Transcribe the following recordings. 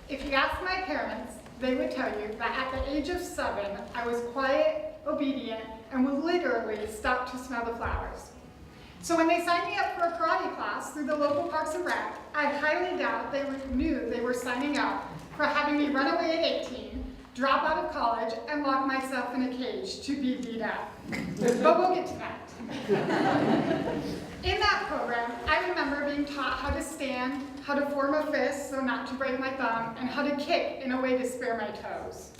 If you ask my parents, they would tell you that at the age of 7, I was quiet, obedient, and would literally stop to smell the flowers. So when they signed me up for a karate class through the local Parks and Rec, I highly doubt they knew they were signing up for having me run away at 18, drop out of college, and lock myself in a cage to be beat up. But we'll get to that. In that program, I remember being taught how to stand, how to form a fist so not to break my thumb, and how to kick in a way to spare my toes.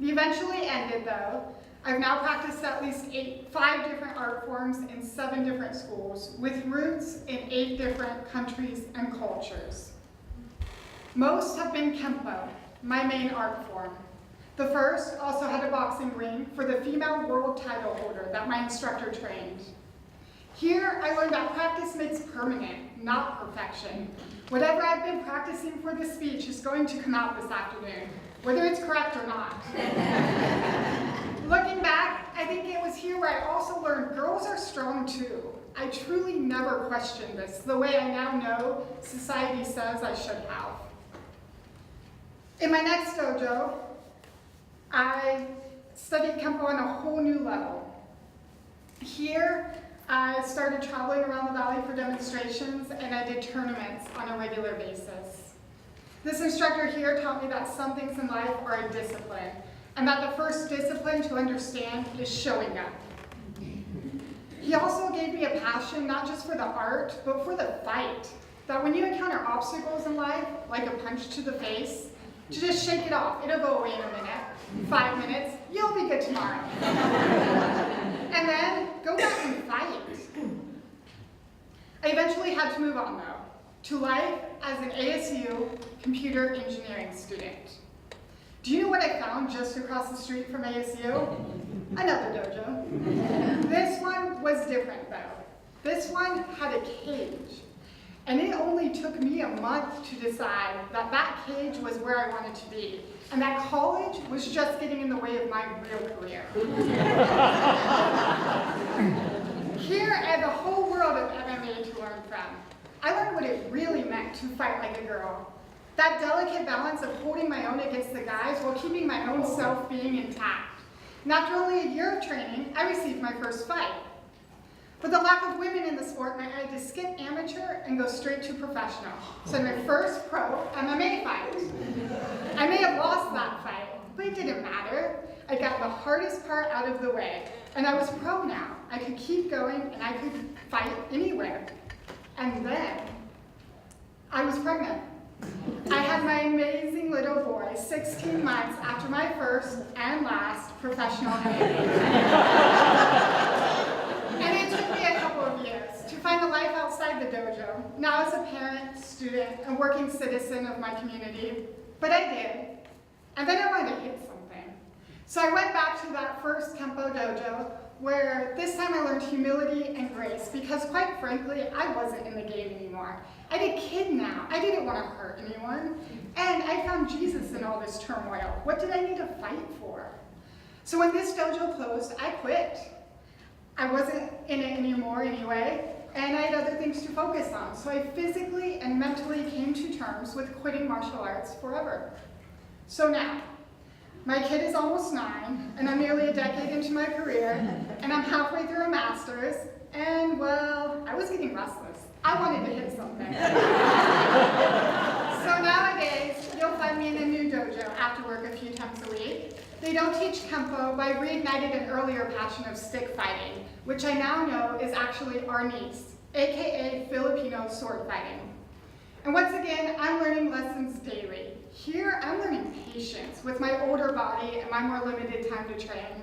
It eventually ended though. I've now practiced at least 5 different art forms in 7 different schools, with roots in 8 different countries and cultures. Most have been Kempo, my main art form. The first also had a boxing ring for the female world title holder that my instructor trained. Here, I learned that practice makes permanent, not perfection. Whatever I've been practicing for this speech is going to come out this afternoon, whether it's correct or not. Looking back, I think it was here where I also learned girls are strong too. I truly never questioned this, the way I now know society says I should have. In my next dojo, I studied Kempo on a whole new level. Here, I started traveling around the valley for demonstrations, and I did tournaments on a regular basis. This instructor here taught me that some things in life are a discipline, and that the first discipline to understand is showing up. He also gave me a passion not just for the art, but for the fight. That when you encounter obstacles in life, like a punch to the face, to just shake it off. It'll go away in a minute, 5 minutes, you'll be good tomorrow. And then go back and fight. I eventually had to move on though, to life as an ASU computer engineering student. Do you know what I found just across the street from ASU? Another dojo. This one was different though. This one had a cage. And it only took me a month to decide that that cage was where I wanted to be, and that college was just getting in the way of my real career. Here I had the whole world of MMA to learn from. I learned what it really meant to fight like a girl. That delicate balance of holding my own against the guys while keeping my own self being intact. And after only a year of training, I received my first fight. With the lack of women in the sport, I had to skip amateur and go straight to professional. So my first pro MMA fight. I may have lost that fight, but it didn't matter. I got the hardest part out of the way, and I was pro now. I could keep going, and I could fight anywhere. And then, I was pregnant. I had my amazing little boy 16 months after my first and last professional MMA. And it took me a couple of years to find a life outside the dojo, now as a parent, student, and working citizen of my community. But I did. And then I wanted to hit something. So I went back to that first Kempo dojo, where this time I learned humility and grace, because quite frankly, I wasn't in the game anymore. I had a kid now. I didn't want to hurt anyone. And I found Jesus in all this turmoil. What did I need to fight for? So when this dojo closed, I quit. I wasn't in it anymore anyway, and I had other things to focus on. So I physically and mentally came to terms with quitting martial arts forever. So now, my kid is almost 9, and I'm nearly a decade into my career, and I'm halfway through a master's, and well, I was getting restless. I wanted to hit something. So nowadays, you'll find me in a new dojo after work a few times a week. They don't teach Kempo, but I reignited an earlier passion of stick fighting, which I now know is actually Arnis, aka Filipino sword fighting. And once again, I'm learning lessons daily. Here, I'm learning patience with my older body and my more limited time to train.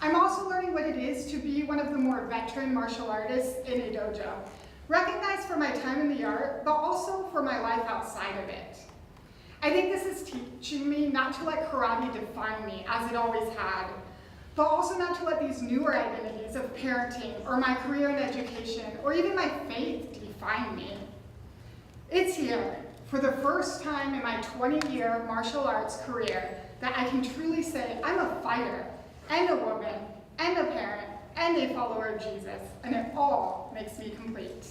I'm also learning what it is to be one of the more veteran martial artists in a dojo, recognized for my time in the art, but also for my life outside of it. I think this is teaching me not to let karate define me, as it always had, but also not to let these newer identities of parenting, or my career in education, or even my faith define me. It's here, for the first time in my 20-year martial arts career, that I can truly say I'm a fighter, and a woman, and a parent, and a follower of Jesus, and it all makes me complete.